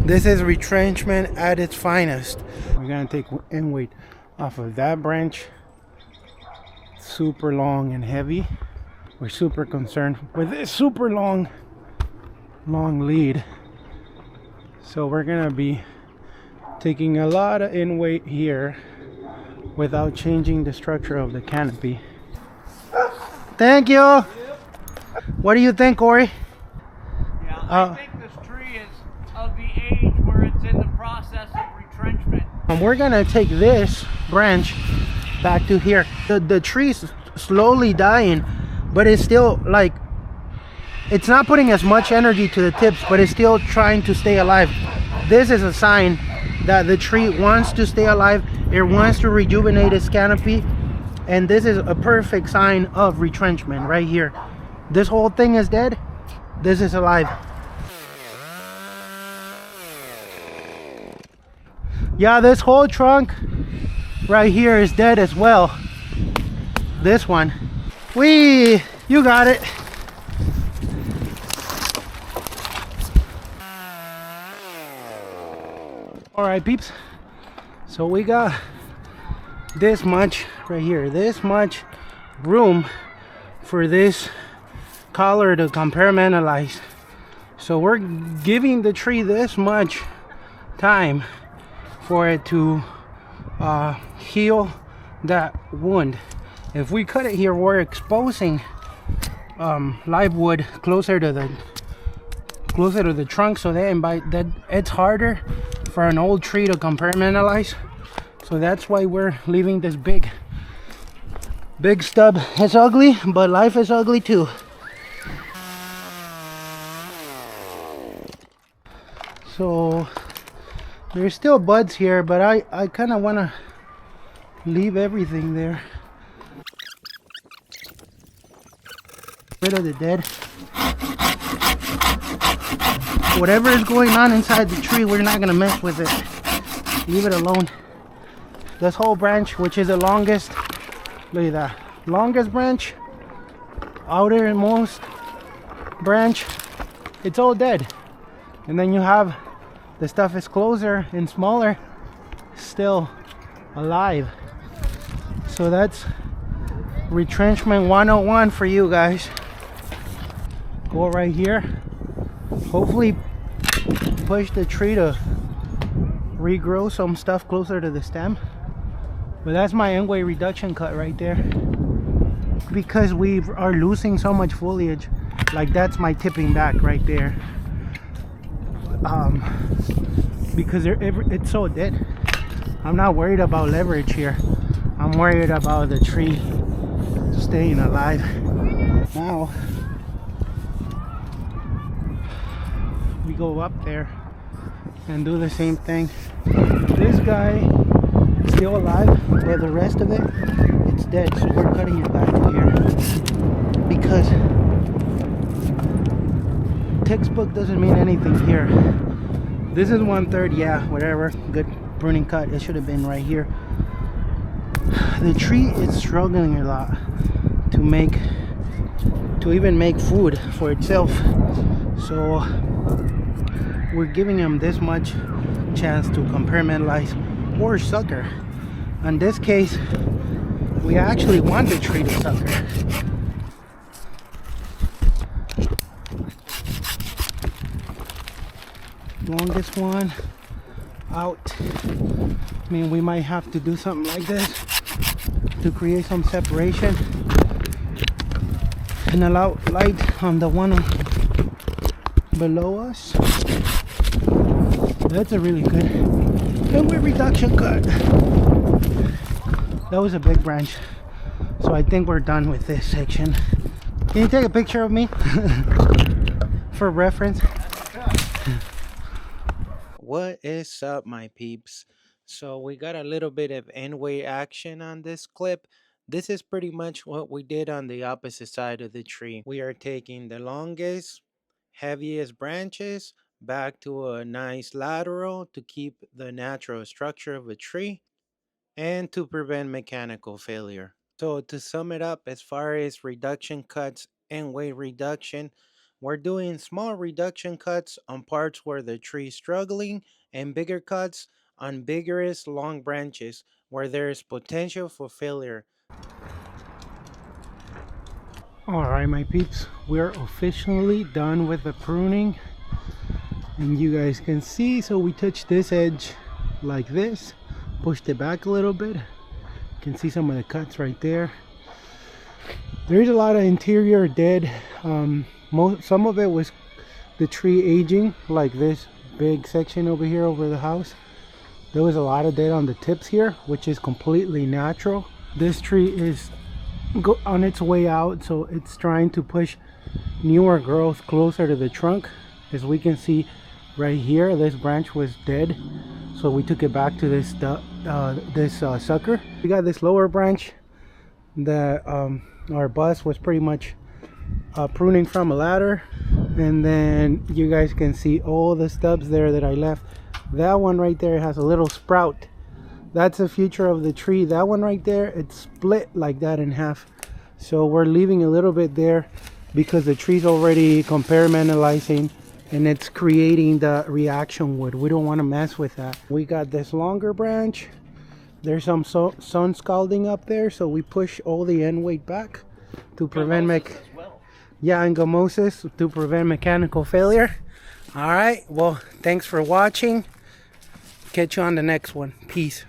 This is retrenchment at its finest. We're gonna take end weight off of that branch. Super long and heavy. We're super concerned with this super long lead. So we're gonna be taking a lot of end weight here without changing the structure of the canopy. Thank you. Yep. What do you think, Corey? Yeah, I think this tree is of the age where it's in the process of retrenchment. We're gonna take this branch back to here. The tree's slowly dying, but it's still like, it's not putting as much energy to the tips, but it's still trying to stay alive. This is a sign that the tree wants to stay alive. It wants to rejuvenate its canopy, and this is a perfect sign of retrenchment right here. This whole thing is dead. This is alive. Yeah, this whole trunk right here is dead as well. This one. You got it. All right, peeps. So we got this much right here, this much room for this collar to compartmentalize. So we're giving the tree this much time for it to heal that wound. If we cut it here, we're exposing live wood closer to the trunk, so that it's harder for an old tree to compartmentalize. So that's why we're leaving this big stub. It's ugly, but life is ugly too. So there's still buds here, but I kind of want to leave everything there. Rid of the dead. Whatever is going on inside the tree, we're not gonna mess with it. Leave it alone. This whole branch, which is the longest, look at that, longest branch, outermost branch, it's all dead. And then you have the stuff is closer and smaller, still alive. So that's retrenchment 101 for you guys. Go right here. Hopefully push the tree to regrow some stuff closer to the stem. But that's my end weight reduction cut right there. Because we are losing so much foliage, like that's my tipping back right there. Because it's so dead. I'm not worried about leverage here. I'm worried about the tree staying alive. Now we go up there and do the same thing. This guy is still alive, but the rest of it's dead. So we're cutting it back to here because textbook doesn't mean anything here. This is 1/3, yeah, whatever, good pruning cut. It should have been right here. The tree is struggling a lot to even make food for itself. So we're giving him this much chance to compartmentalize or sucker. In this case, we actually want the tree to sucker. Longest one out. I mean, we might have to do something like this to create some separation and allow light on the one below us. That's a really good end weight reduction cut. That was a big branch, so I think we're done with this section. Can you take a picture of me for reference? What is up, my peeps? So we got a little bit of end weight action on this clip. This is pretty much what we did on the opposite side of the tree. We are taking the longest, heaviest branches back to a nice lateral to keep the natural structure of a tree and to prevent mechanical failure. So to sum it up, as far as reduction cuts and weight reduction, We're doing small reduction cuts on parts where the tree is struggling and bigger cuts on vigorous long branches where there is potential for failure. Alright my peeps, we're officially done with the pruning, and you guys can see, so we touched this edge like this, pushed it back a little bit. You can see some of the cuts right there. There's a lot of interior dead. Some of it was the tree aging, like this big section over here over the house. There was a lot of dead on the tips here, which is completely natural. This tree is on its way out, so it's trying to push newer growth closer to the trunk. As we can see right here, this branch was dead, so we took it back to this sucker. We got this lower branch that our bus was pretty much pruning from a ladder, and then you guys can see all the stubs there that I left. That one right there has a little sprout. That's the future of the tree. That one right there, it's split like that in half, so we're leaving a little bit there because the tree's already compartmentalizing and it's creating the reaction wood. We don't want to mess with that. We got this longer branch. There's some sun scalding up there, so we push all the end weight back to prevent angomosis, to prevent mechanical failure. All right, well, thanks for watching. Catch you on the next one. Peace.